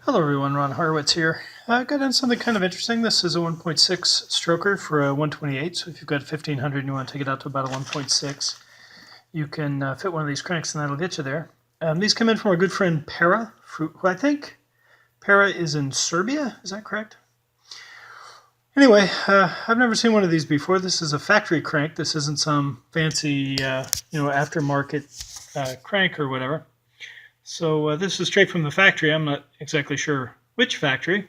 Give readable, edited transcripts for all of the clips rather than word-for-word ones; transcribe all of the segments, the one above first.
Hello everyone, Ron Horowitz here. I got in something kind of interesting. This is a 1.6 stroker for a 128, so if you've got 1500 and you want to take it out to about a 1.6, you can fit one of these cranks and that'll get you there. These come in from our good friend Para, who I think Para is in Serbia, is that correct? Anyway, I've never seen one of these before. This is a factory crank. This isn't some fancy, aftermarket crank or whatever. So this is straight from the factory. I'm not exactly sure which factory,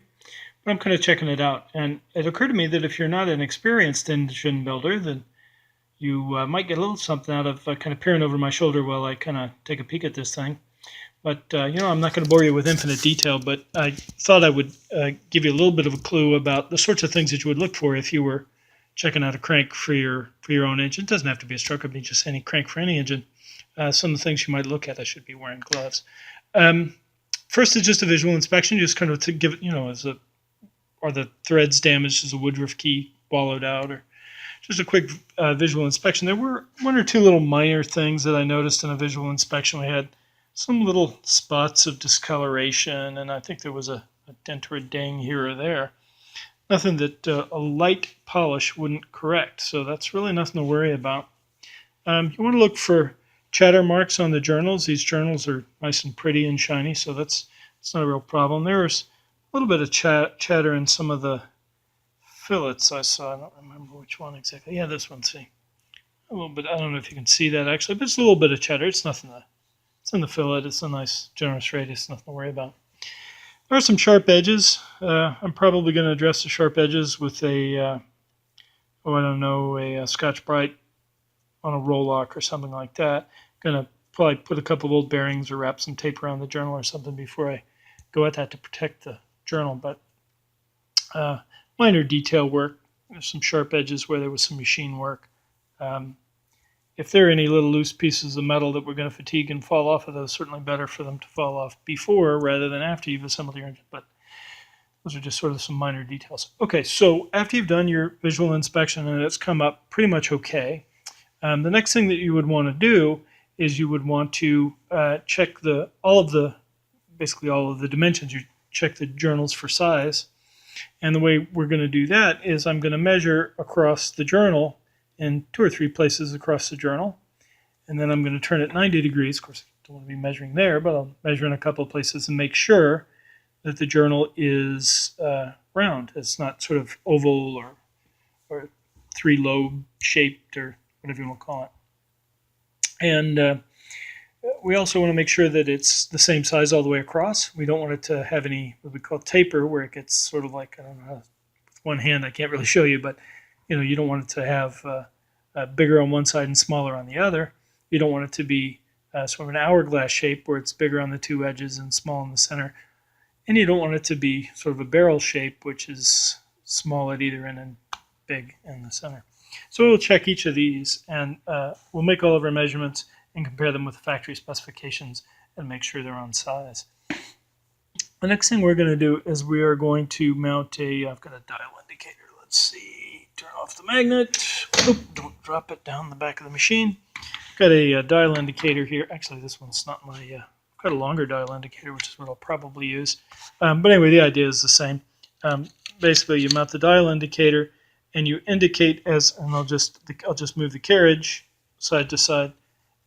but I'm kind of checking it out. And it occurred to me that if you're not an experienced engine builder, then you might get a little something out of kind of peering over my shoulder while I kind of take a peek at this thing. But, I'm not going to bore you with infinite detail, but I thought I would give you a little bit of a clue about the sorts of things that you would look for if you were checking out a crank for your own engine. It doesn't have to be a stroke, it could be just any crank for any engine. Some of the things you might look at, I should be wearing gloves. First is just a visual inspection, just kind of to give it, are the threads damaged, is a woodruff key wallowed out, or just a quick visual inspection. There were one or two little minor things that I noticed in a visual inspection. We had some little spots of discoloration, and I think there was a dent or a ding here or there. Nothing that a light polish wouldn't correct, so that's really nothing to worry about. You want to look for chatter marks on the journals. These journals are nice and pretty and shiny, so that's not a real problem. There's a little bit of chatter in some of the fillets I saw. I don't remember which one exactly. Yeah, this one, see. A little bit. I don't know if you can see that actually, but it's a little bit of chatter. It's nothing it's in the fillet. It's a nice, generous radius. Nothing to worry about. There are some sharp edges. I'm probably going to address the sharp edges with a Scotch-Brite on a roll lock or something like that. Going to probably put a couple of old bearings or wrap some tape around the journal or something before I go at that to protect the journal. But minor detail work. There's some sharp edges where there was some machine work. If there are any little loose pieces of metal that we're going to fatigue and fall off of those, certainly better for them to fall off before rather than after you've assembled your engine. But those are just sort of some minor details. Okay, so after you've done your visual inspection and it's come up pretty much okay, the next thing that you would want to do is you would want to check all of the dimensions. You check the journals for size. And the way we're going to do that is I'm going to measure across the journal in 2 or 3 places across the journal. And then I'm going to turn it 90 degrees. Of course, I don't want to be measuring there, but I'll measure in a couple of places and make sure that the journal is round. It's not sort of oval or 3-lobe shaped or whatever you want to call it. And we also want to make sure that it's the same size all the way across. We don't want it to have any what we call taper, where it gets sort of like, I don't know, with one hand I can't really show you, but you don't want it to have bigger on one side and smaller on the other. You don't want it to be sort of an hourglass shape where it's bigger on the 2 edges and small in the center. And you don't want it to be sort of a barrel shape, which is small at either end and big in the center. So we'll check each of these, and we'll make all of our measurements and compare them with the factory specifications and make sure they're on size. The next thing we're going to do is we are going to mount I've got a dial indicator. Let's see. Turn off the magnet. Oop, don't drop it down the back of the machine. Got a dial indicator here. Actually, this one's not my... I've got a longer dial indicator, which is what I'll probably use. But anyway, the idea is the same. Basically, you mount the dial indicator, and you indicate and I'll just move the carriage side to side,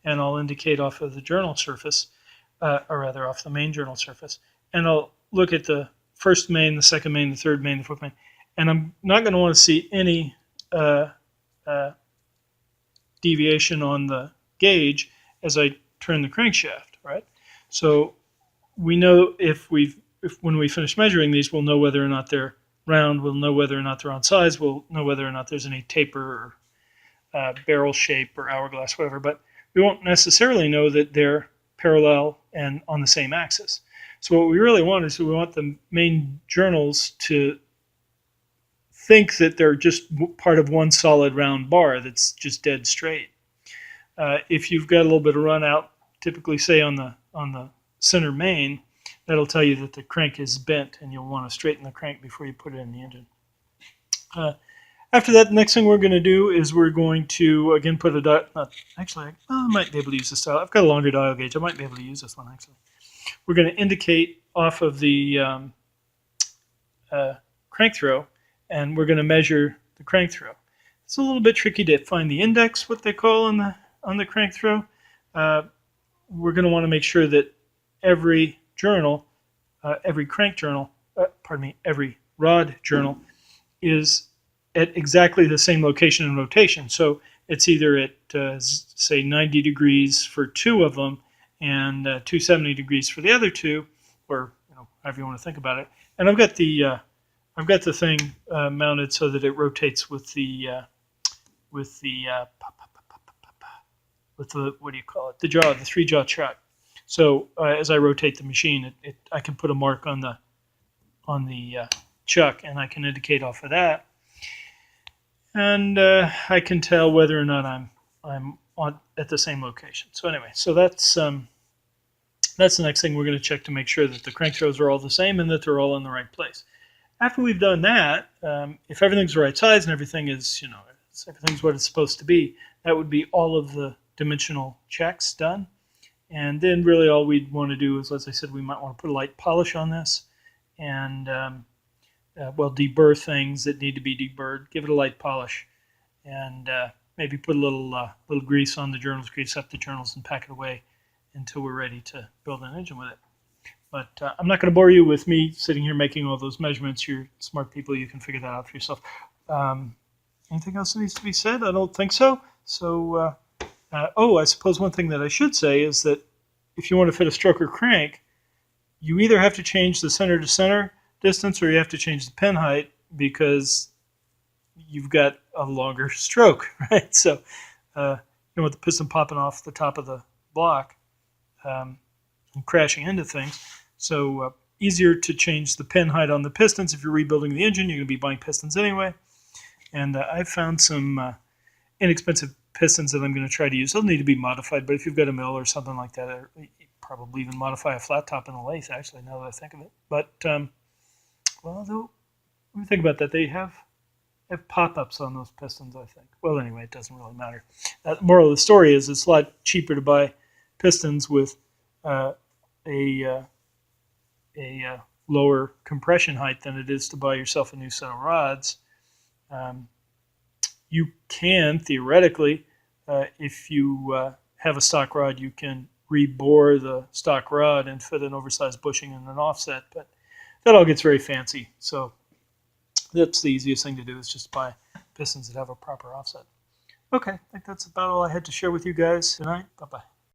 and I'll indicate off of the journal surface, or rather off the main journal surface, and I'll look at the first main, the second main, the third main, the fourth main, and I'm not going to want to see any deviation on the gauge as I turn the crankshaft, right? So we know if when we finish measuring these, we'll know whether or not they're round, we'll know whether or not they're on size, we'll know whether or not there's any taper or barrel shape or hourglass, whatever, but we won't necessarily know that they're parallel and on the same axis. So what we really want is we want the main journals to think that they're just part of one solid round bar that's just dead straight. If you've got a little bit of run out, typically say on the center main, that'll tell you that the crank is bent, and you'll want to straighten the crank before you put it in the engine. After that, the next thing we're going to do is we're going to, again, put a dial. I might be able to use this dial. I've got a longer dial gauge. I might be able to use this one, actually. we're going to indicate off of the crank throw, and we're going to measure the crank throw. It's a little bit tricky to find the index, what they call on the crank throw. We're going to want to make sure that every journal, every crank journal, every rod journal is at exactly the same location and rotation. So it's either at, say, 90 degrees for two of them and 270 degrees for the other two, or however you want to think about it. And I've got the thing mounted so that it rotates with the what do you call it? The jaw, the 3-jaw chuck. So as I rotate the machine, I can put a mark on the chuck, and I can indicate off of that, and I can tell whether or not I'm at the same location. So anyway, so that's the next thing we're going to check to make sure that the crank throws are all the same and that they're all in the right place. After we've done that, if everything's the right size and everything is, everything's what it's supposed to be, that would be all of the dimensional checks done. And then really all we'd want to do is, as I said, we might want to put a light polish on this and, deburr things that need to be deburred, give it a light polish, and maybe put a little grease on the journals, grease up the journals, and pack it away until we're ready to build an engine with it. But I'm not going to bore you with me sitting here making all those measurements. You're smart people. You can figure that out for yourself. Anything else that needs to be said? I don't think so. So, I suppose one thing that I should say is that if you want to fit a stroker crank, you either have to change the center-to-center distance or you have to change the pin height because you've got a longer stroke, right? So, with the piston popping off the top of the block and crashing into things. So easier to change the pin height on the pistons. If you're rebuilding the engine, you're going to be buying pistons anyway. And I've found some inexpensive pistons that I'm going to try to use. They'll need to be modified, but if you've got a mill or something like that, or you probably even modify a flat top and a lathe, actually, now that I think of it. But, let me think about that. They have pop-ups on those pistons, I think. Well, anyway, it doesn't really matter. The moral of the story is it's a lot cheaper to buy pistons with a lower compression height than it is to buy yourself a new set of rods. You can, theoretically, if you have a stock rod, you can rebore the stock rod and fit an oversized bushing and an offset, but that all gets very fancy. So that's the easiest thing to do, is just buy pistons that have a proper offset. Okay, I think that's about all I had to share with you guys tonight. Bye-bye.